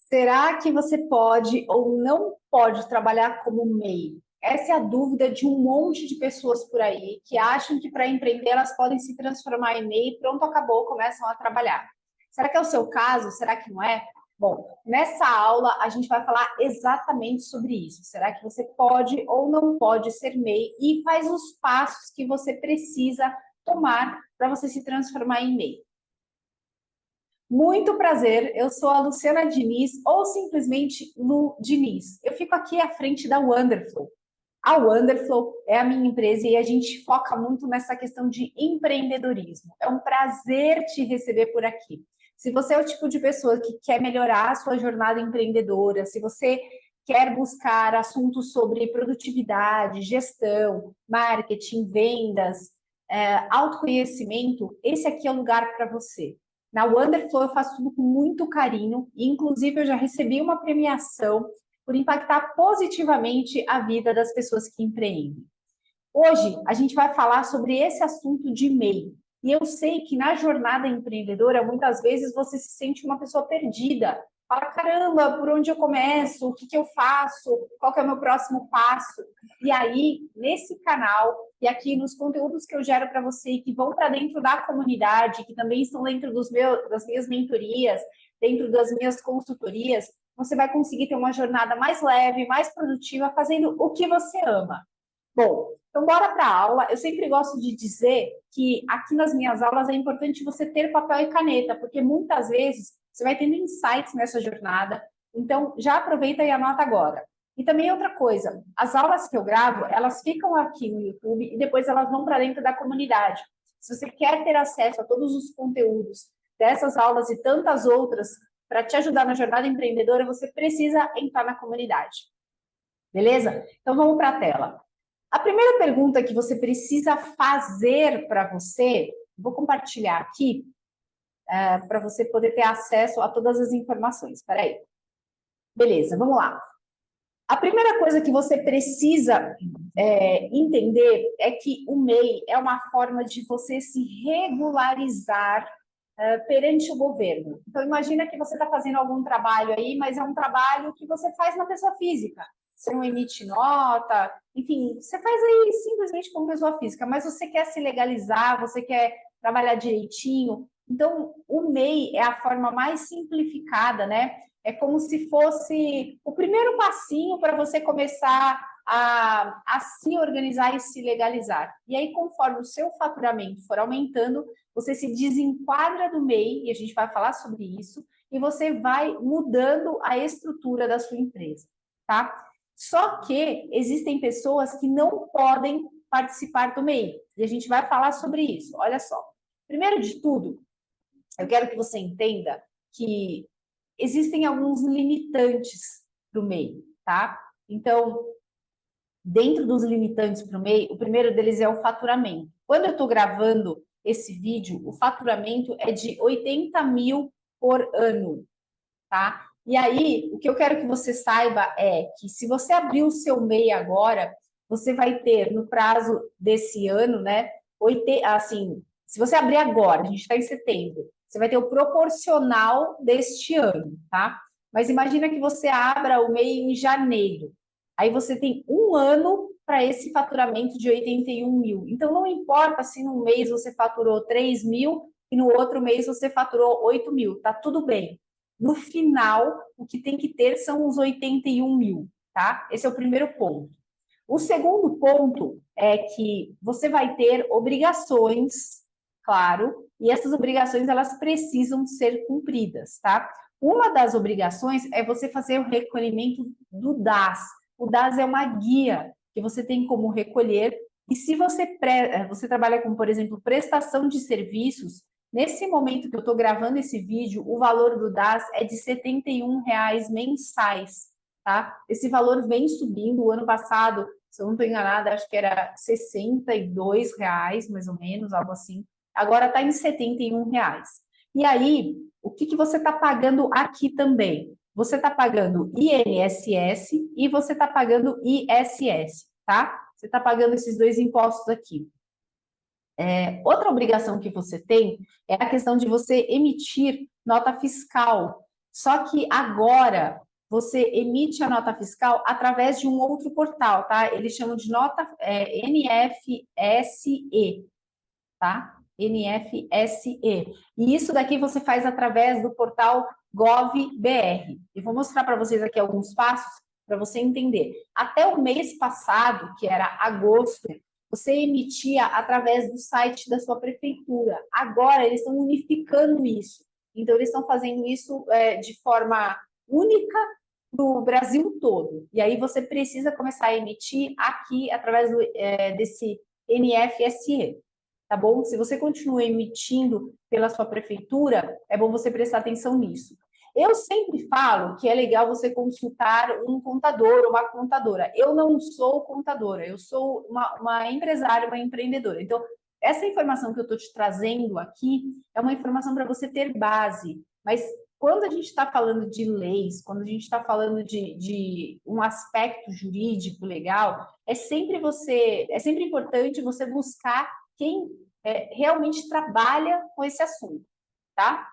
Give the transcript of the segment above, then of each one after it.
Será que você pode ou não pode trabalhar como MEI? Essa é a dúvida de um monte de pessoas por aí que acham que para empreender elas podem se transformar em MEI, pronto, acabou, começam a trabalhar. Será que é o seu caso? Será que não é? Bom, nessa aula a gente vai falar exatamente sobre isso. Será que você pode ou não pode ser MEI e quais os passos que você precisa tomar para você se transformar em MEI? Muito prazer, eu sou a Luciana Diniz, ou simplesmente Lu Diniz. Eu fico aqui à frente da Wonderflow. A Wonderflow é a minha empresa e a gente foca muito nessa questão de empreendedorismo. É um prazer te receber por aqui. Se você é o tipo de pessoa que quer melhorar a sua jornada empreendedora, se você quer buscar assuntos sobre produtividade, gestão, marketing, vendas, autoconhecimento, esse aqui é o lugar para você. Na Wonderflow eu faço tudo com muito carinho e, inclusive, eu já recebi uma premiação por impactar positivamente a vida das pessoas que empreendem. Hoje, a gente vai falar sobre esse assunto de MEI. E eu sei que na jornada empreendedora, muitas vezes você se sente uma pessoa perdida. Fala, caramba, por onde eu começo? O que eu faço? Qual que é o meu próximo passo? E aí, nesse canal e aqui nos conteúdos que eu gero para você e que vão para dentro da comunidade, que também estão dentro das minhas mentorias, dentro das minhas consultorias, você vai conseguir ter uma jornada mais leve, mais produtiva, fazendo o que você ama. Bom, então bora para a aula. Eu sempre gosto de dizer que aqui nas minhas aulas é importante você ter papel e caneta, porque muitas vezes você vai tendo insights nessa jornada. Então, já aproveita e anota agora. E também outra coisa, as aulas que eu gravo, elas ficam aqui no YouTube e depois elas vão para dentro da comunidade. Se você quer ter acesso a todos os conteúdos dessas aulas e tantas outras para te ajudar na jornada empreendedora, você precisa entrar na comunidade. Beleza? Então, vamos para a tela. A primeira pergunta que você precisa fazer para você, vou compartilhar aqui, para você poder ter acesso a todas as informações. Espera aí. Beleza, vamos lá. A primeira coisa que você precisa entender é que o MEI é uma forma de você se regularizar perante o governo. Então, imagina que você está fazendo algum trabalho aí, mas é um trabalho que você faz na pessoa física. Você não emite nota, enfim, você faz aí simplesmente como pessoa física, mas você quer se legalizar, você quer trabalhar direitinho. Então, o MEI é a forma mais simplificada, né? É como se fosse o primeiro passinho para você começar a se organizar e se legalizar. E aí, conforme o seu faturamento for aumentando, você se desenquadra do MEI, e a gente vai falar sobre isso, e você vai mudando a estrutura da sua empresa, tá? Só que existem pessoas que não podem participar do MEI, e a gente vai falar sobre isso. Olha só, primeiro de tudo, eu quero que você entenda que existem alguns limitantes do MEI, tá? Então, dentro dos limitantes para o MEI, o primeiro deles é o faturamento. Quando eu estou gravando esse vídeo, o faturamento é de 80 mil por ano, tá? E aí, o que eu quero que você saiba é que se você abrir o seu MEI agora, você vai ter, no prazo desse ano, né, assim, se você abrir agora, a gente está em setembro, você vai ter o proporcional deste ano, tá? Mas imagina que você abra o MEI em janeiro. Aí você tem um ano para esse faturamento de 81 mil. Então, não importa se num mês você faturou 3 mil e no outro mês você faturou 8 mil, tá tudo bem. No final, o que tem que ter são os 81 mil, tá? Esse é o primeiro ponto. O segundo ponto é que você vai ter obrigações, claro, e essas obrigações elas precisam ser cumpridas, tá? Uma das obrigações é você fazer o recolhimento do DAS. O DAS é uma guia que você tem como recolher, e se você trabalha com, por exemplo, prestação de serviços, nesse momento que eu estou gravando esse vídeo, o valor do DAS é de R$ 71 mensais, tá? Esse valor vem subindo. O ano passado, se eu não estou enganada, acho que era R$ 62, mais ou menos, algo assim. Agora está em R$ 71. E aí, o que você está pagando aqui também? Você está pagando INSS e você está pagando ISS, tá? Você está pagando esses dois impostos aqui. Outra obrigação que você tem é a questão de você emitir nota fiscal. Só que agora você emite a nota fiscal através de um outro portal, tá? Eles chamam de nota NFSE, tá? NFSE. E isso daqui você faz através do portal GovBR. Eu vou mostrar para vocês aqui alguns passos para você entender. Até o mês passado, que era agosto, você emitia através do site da sua prefeitura. Agora eles estão unificando isso. Então eles estão fazendo isso de forma única no Brasil todo. E aí você precisa começar a emitir aqui através desse NFSE, tá bom? Se você continua emitindo pela sua prefeitura, é bom você prestar atenção nisso. Eu sempre falo que é legal você consultar um contador ou uma contadora. Eu não sou contadora, eu sou uma empresária, uma empreendedora. Então, essa informação que eu estou te trazendo aqui é uma informação para você ter base. Mas quando a gente está falando de leis, quando a gente está falando de um aspecto jurídico legal, é sempre importante você buscar quem realmente trabalha com esse assunto, tá?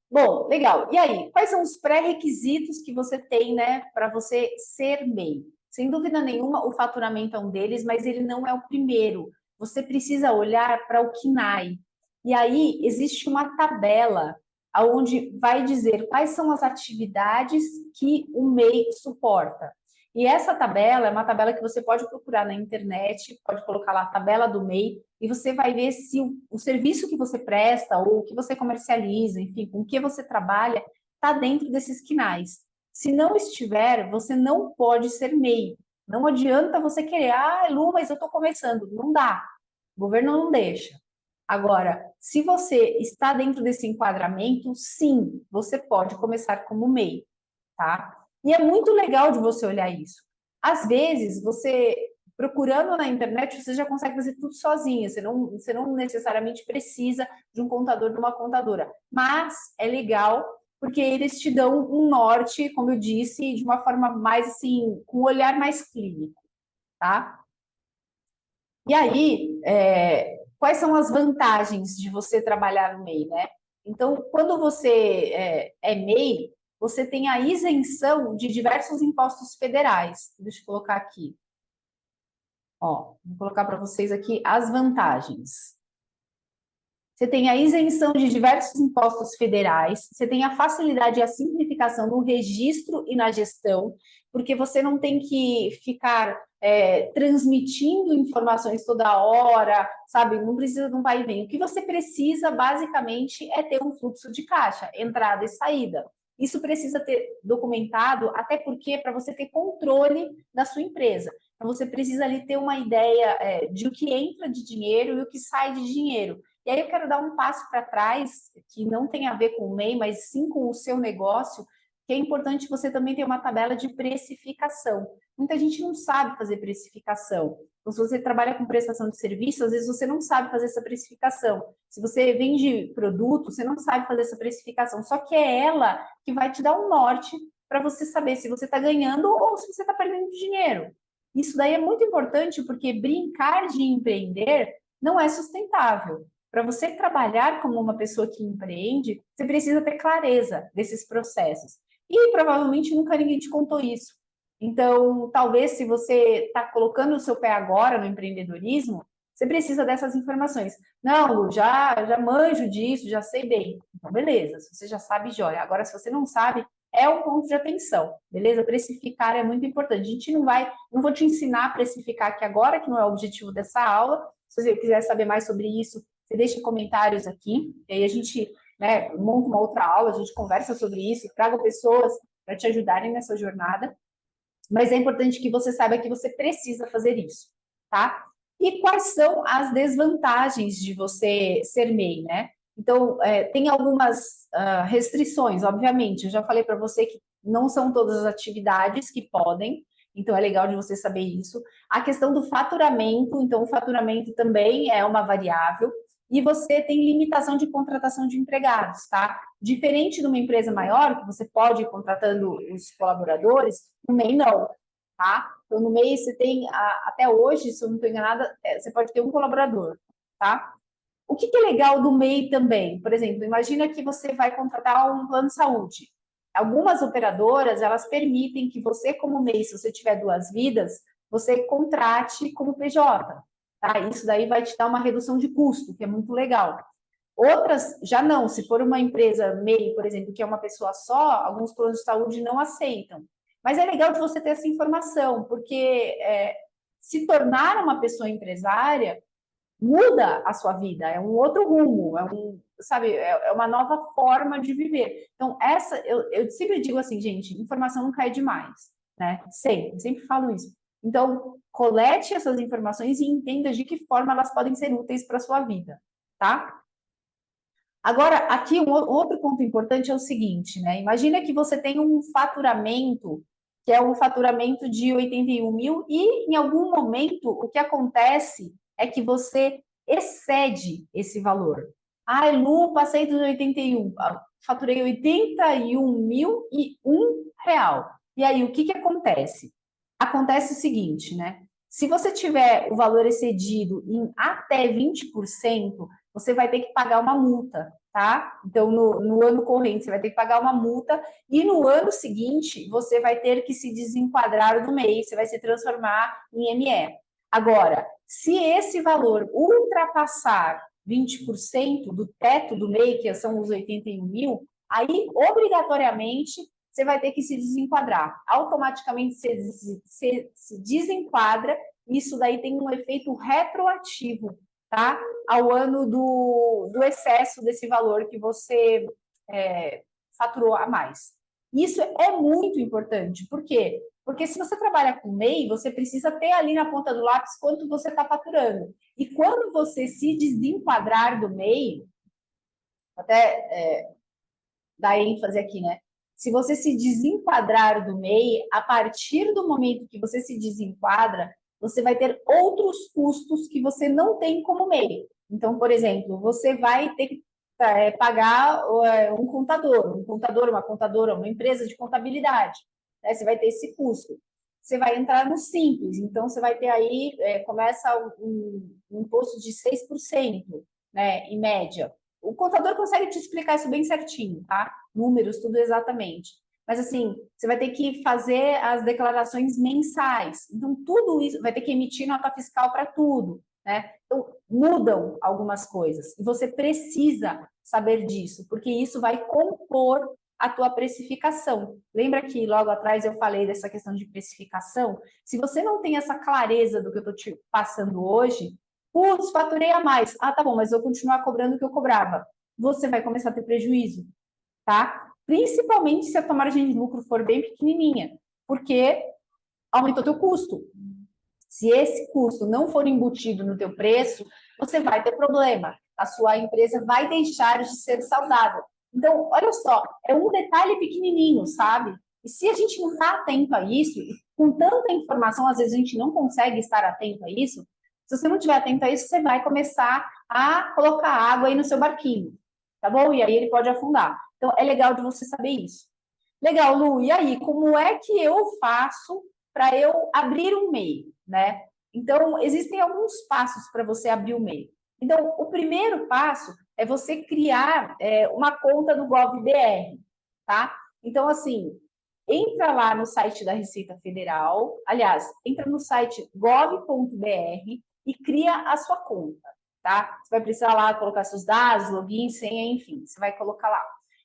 Bom, legal. E aí, quais são os pré-requisitos que você tem, né, para você ser MEI? Sem dúvida nenhuma, o faturamento é um deles, mas ele não é o primeiro. Você precisa olhar para o KNAI. E aí, existe uma tabela onde vai dizer quais são as atividades que o MEI suporta. E essa tabela é uma tabela que você pode procurar na internet, pode colocar lá a tabela do MEI, e você vai ver se o serviço que você presta ou o que você comercializa, enfim, com o que você trabalha, está dentro desses quinais. Se não estiver, você não pode ser MEI. Não adianta você querer, Lu, mas eu estou começando. Não dá. O governo não deixa. Agora, se você está dentro desse enquadramento, sim, você pode começar como MEI, tá? E é muito legal de você olhar isso. Às vezes, você procurando na internet, você já consegue fazer tudo sozinha, você não necessariamente precisa de um contador, de uma contadora. Mas é legal porque eles te dão um norte, como eu disse, de uma forma mais assim, com um olhar mais clínico, tá? E aí, quais são as vantagens de você trabalhar no MEI, né? Então, quando você é MEI, você tem a isenção de diversos impostos federais. Deixa eu colocar aqui. Ó, vou colocar para vocês aqui as vantagens. Você tem a isenção de diversos impostos federais, você tem a facilidade e a simplificação no registro e na gestão, porque você não tem que ficar transmitindo informações toda hora, sabe? Não precisa de um vai e vem. O que você precisa, basicamente, é ter um fluxo de caixa, entrada e saída. Isso precisa ter documentado, até porque para você ter controle da sua empresa. Então, você precisa ali ter uma ideia de o que entra de dinheiro e o que sai de dinheiro. E aí eu quero dar um passo para trás, que não tem a ver com o MEI, mas sim com o seu negócio, que é importante você também ter uma tabela de precificação. Muita gente não sabe fazer precificação. Então, se você trabalha com prestação de serviço, às vezes você não sabe fazer essa precificação. Se você vende produto, você não sabe fazer essa precificação. Só que é ela que vai te dar um norte para você saber se você está ganhando ou se você está perdendo dinheiro. Isso daí é muito importante porque brincar de empreender não é sustentável. Para você trabalhar como uma pessoa que empreende, você precisa ter clareza desses processos. E provavelmente nunca ninguém te contou isso. Então, talvez se você está colocando o seu pé agora no empreendedorismo, você precisa dessas informações. Não, Lu, já manjo disso, já sei bem. Então, beleza, se você já sabe, joia. Agora, se você não sabe, é um ponto de atenção, beleza? Precificar é muito importante. A gente não vou te ensinar a precificar aqui agora, que não é o objetivo dessa aula. Se você quiser saber mais sobre isso, você deixa comentários aqui, e aí a gente monta uma outra aula, a gente conversa sobre isso, traga pessoas para te ajudarem nessa jornada. Mas é importante que você saiba que você precisa fazer isso, tá? E quais são as desvantagens de você ser MEI, né? Então, tem algumas restrições, obviamente. Eu já falei para você que não são todas as atividades que podem, então é legal de você saber isso. A questão do faturamento, então o faturamento também é uma variável. E você tem limitação de contratação de empregados, tá? Diferente de uma empresa maior, que você pode ir contratando os colaboradores, no MEI não, tá? Então, no MEI você tem, até hoje, se eu não estou enganada, você pode ter um colaborador, tá? O que é legal do MEI também? Por exemplo, imagina que você vai contratar um plano de saúde. Algumas operadoras, elas permitem que você, como MEI, se você tiver duas vidas, você contrate como PJ. Tá? Isso daí vai te dar uma redução de custo, que é muito legal. Outras, já não. Se for uma empresa MEI, por exemplo, que é uma pessoa só, alguns planos de saúde não aceitam. Mas é legal de você ter essa informação, porque se tornar uma pessoa empresária muda a sua vida, é um outro rumo, sabe, é uma nova forma de viver. Então, eu sempre digo assim, gente, informação não cai demais, né? Sempre falo isso. Então, colete essas informações e entenda de que forma elas podem ser úteis para a sua vida, tá? Agora, aqui outro ponto importante é o seguinte, né? Imagina que você tem um faturamento, que é um faturamento de 81 mil, e em algum momento o que acontece é que você excede esse valor. Ah, Lu, passei dos 81, faturei 81.001 real. E aí, o que acontece? Acontece o seguinte, né? Se você tiver o valor excedido em até 20%, você vai ter que pagar uma multa, tá? Então, no ano corrente, você vai ter que pagar uma multa, e no ano seguinte, você vai ter que se desenquadrar do MEI, você vai se transformar em ME. Agora, se esse valor ultrapassar 20% do teto do MEI, que são os 81 mil, aí, obrigatoriamente, você vai ter que se desenquadrar. Automaticamente você se desenquadra, isso daí tem um efeito retroativo, tá? Ao ano do excesso desse valor que você faturou a mais. Isso é muito importante. Por quê? Porque se você trabalha com MEI, você precisa ter ali na ponta do lápis quanto você está faturando. E quando você se desenquadrar do MEI, até dar ênfase aqui, né? Se você se desenquadrar do MEI, a partir do momento que você se desenquadra, você vai ter outros custos que você não tem como MEI. Então, por exemplo, você vai ter que pagar um contador, uma contadora, uma empresa de contabilidade. Né? Você vai ter esse custo. Você vai entrar no Simples, então você vai ter aí, começa um imposto de 6%, né, em média. O contador consegue te explicar isso bem certinho, tá? Números, tudo exatamente. Mas assim, você vai ter que fazer as declarações mensais. Então, tudo isso, vai ter que emitir nota fiscal para tudo, né? Então, mudam algumas coisas. E você precisa saber disso, porque isso vai compor a tua precificação. Lembra que logo atrás eu falei dessa questão de precificação? Se você não tem essa clareza do que eu estou te passando hoje, putz, faturei a mais. Ah, tá bom, mas eu vou continuar cobrando o que eu cobrava. Você vai começar a ter prejuízo, tá? Principalmente se a tua margem de lucro for bem pequenininha, porque aumentou teu custo. Se esse custo não for embutido no teu preço, você vai ter problema. A sua empresa vai deixar de ser saudável. Então, olha só, é um detalhe pequenininho, sabe? E se a gente não está atento a isso, com tanta informação, às vezes a gente não consegue estar atento a isso, se você não estiver atento a isso, você vai começar a colocar água aí no seu barquinho, tá bom? E aí ele pode afundar. Então, é legal de você saber isso. Legal, Lu, e aí, como é que eu faço para eu abrir um MEI, né? Então, existem alguns passos para você abrir o MEI. Então, o primeiro passo é você criar uma conta no GovBR, tá? Então, assim, entra lá no site da Receita Federal, aliás, entra no site gov.br e cria a sua conta, tá? Você vai precisar lá colocar seus dados, login, senha, enfim, você vai colocar lá.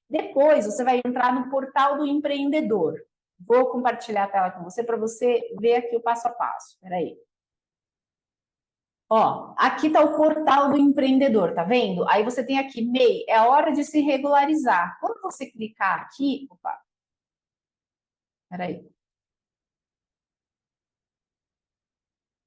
Depois, você vai entrar no portal do empreendedor. Vou compartilhar a tela com você para você ver aqui o passo a passo. Espera aí. Ó, aqui está o portal do empreendedor, tá vendo? Aí você tem aqui, MEI, é hora de se regularizar. Quando você clicar aqui, opa, peraí.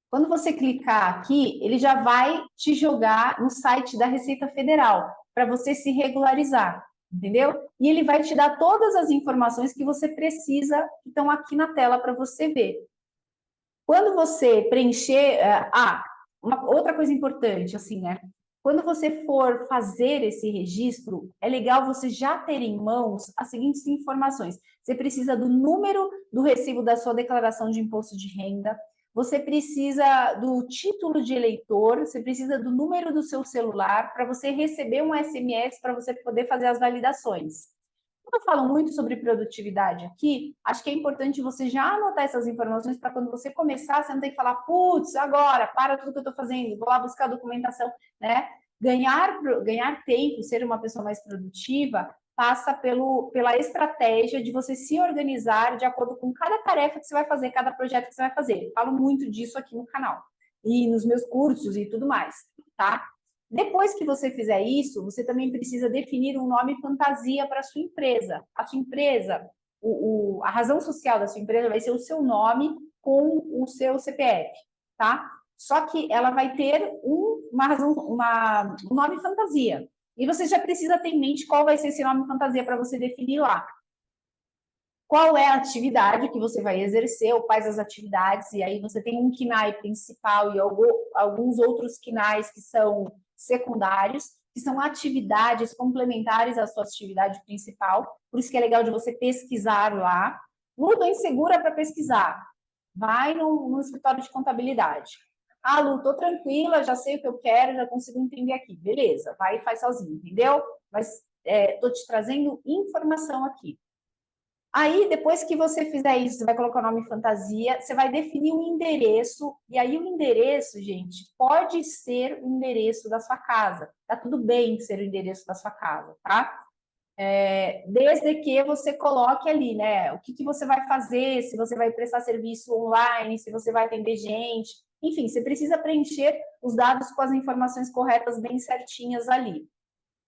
Quando você clicar aqui, ele já vai te jogar no site da Receita Federal para você se regularizar, entendeu? E ele vai te dar todas as informações que você precisa, que estão aqui na tela para você ver. Quando você preencher... uma outra coisa importante, assim, né? Quando você for fazer esse registro, é legal você já ter em mãos as seguintes informações. Você precisa do número do recibo da sua declaração de imposto de renda, você precisa do título de eleitor, você precisa do número do seu celular para você receber um SMS para você poder fazer as validações. Como eu falo muito sobre produtividade aqui, acho que é importante você já anotar essas informações para quando você começar, você não tem que falar, putz, agora, para tudo que eu estou fazendo, vou lá buscar a documentação, né? Ganhar tempo, ser uma pessoa mais produtiva, passa pela estratégia de você se organizar de acordo com cada tarefa que você vai fazer, cada projeto que você vai fazer. Eu falo muito disso aqui no canal e nos meus cursos e tudo mais, tá? Depois que você fizer isso, você também precisa definir um nome fantasia para a sua empresa. A sua empresa, a razão social da sua empresa vai ser o seu nome com o seu CPF, tá? Só que ela vai ter um nome fantasia. E você já precisa ter em mente qual vai ser esse nome fantasia para você definir lá. Qual é a atividade que você vai exercer, ou quais as atividades, e aí você tem um KNAI principal e alguns outros KNAIs que são secundários, que são atividades complementares à sua atividade principal, por isso que é legal de você pesquisar lá. Lu, tô insegura para pesquisar. Vai no escritório de contabilidade. Ah, Lu, tô tranquila, já sei o que eu quero, já consigo entender aqui. Beleza, vai e faz sozinho, entendeu? Mas tô te trazendo informação aqui. Aí, depois que você fizer isso, você vai colocar o nome fantasia, você vai definir um endereço, e aí o endereço, gente, pode ser o endereço da sua casa. Tá tudo bem ser o endereço da sua casa, tá? Desde que você coloque ali, né? O que você vai fazer, se você vai prestar serviço online, se você vai atender gente. Enfim, você precisa preencher os dados com as informações corretas bem certinhas ali.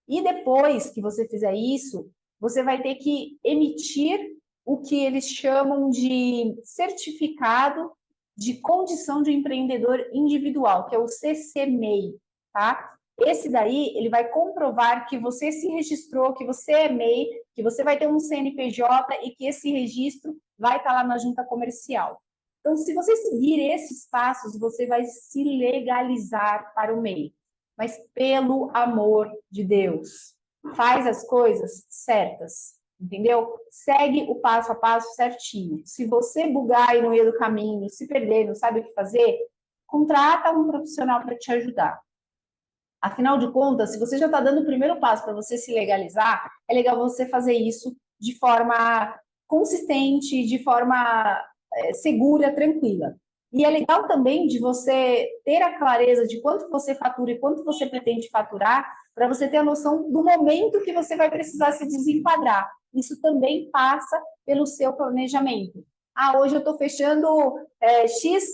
E depois que você fizer isso, você vai ter que emitir o que eles chamam de certificado de condição de empreendedor individual, que é o CCMEI, tá? Esse daí, ele vai comprovar que você se registrou, que você é MEI, que você vai ter um CNPJ e que esse registro vai estar lá na junta comercial. Então, se você seguir esses passos, você vai se legalizar para o MEI. Mas, pelo amor de Deus, faz as coisas certas, entendeu? Segue o passo a passo certinho. Se você bugar aí no meio do caminho, se perder, não sabe o que fazer, contrata um profissional para te ajudar. Afinal de contas, se você já está dando o primeiro passo para você se legalizar, é legal você fazer isso de forma consistente, de forma segura, tranquila. E é legal também de você ter a clareza de quanto você fatura e quanto você pretende faturar, para você ter a noção do momento que você vai precisar se desenquadrar. Isso também passa pelo seu planejamento. Ah, hoje eu estou fechando X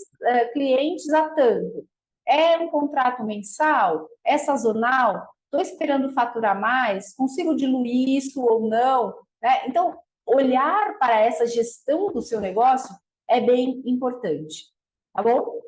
clientes a tanto. É um contrato mensal? É sazonal? Estou esperando faturar mais? Consigo diluir isso ou não? Né? Então, olhar para essa gestão do seu negócio é bem importante, tá bom?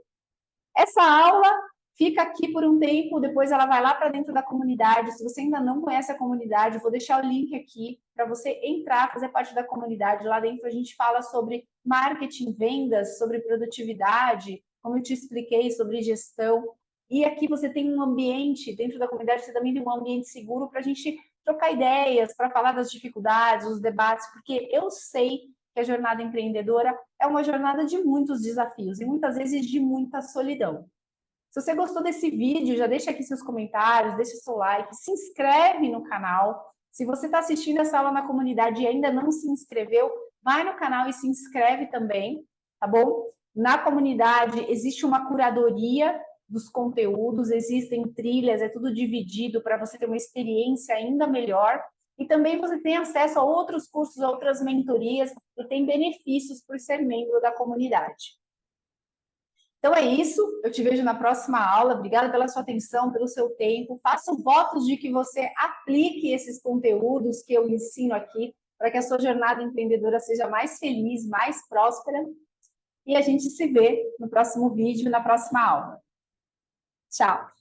Essa aula fica aqui por um tempo, depois ela vai lá para dentro da comunidade. Se você ainda não conhece a comunidade, eu vou deixar o link aqui para você entrar, fazer parte da comunidade. Lá dentro a gente fala sobre marketing, vendas, sobre produtividade, como eu te expliquei, sobre gestão. E aqui você tem um ambiente, dentro da comunidade, você também tem um ambiente seguro para a gente trocar ideias, para falar das dificuldades, dos debates, porque eu sei que a jornada empreendedora é uma jornada de muitos desafios e muitas vezes de muita solidão. Se você gostou desse vídeo, já deixa aqui seus comentários, deixa seu like, se inscreve no canal. Se você está assistindo essa aula na comunidade e ainda não se inscreveu, vai no canal e se inscreve também, tá bom? Na comunidade existe uma curadoria dos conteúdos, existem trilhas, é tudo dividido para você ter uma experiência ainda melhor. E também você tem acesso a outros cursos, a outras mentorias e tem benefícios por ser membro da comunidade. Então é isso, eu te vejo na próxima aula. Obrigada pela sua atenção, pelo seu tempo. Faço votos de que você aplique esses conteúdos que eu ensino aqui para que a sua jornada empreendedora seja mais feliz, mais próspera. E a gente se vê no próximo vídeo, na próxima aula. Tchau!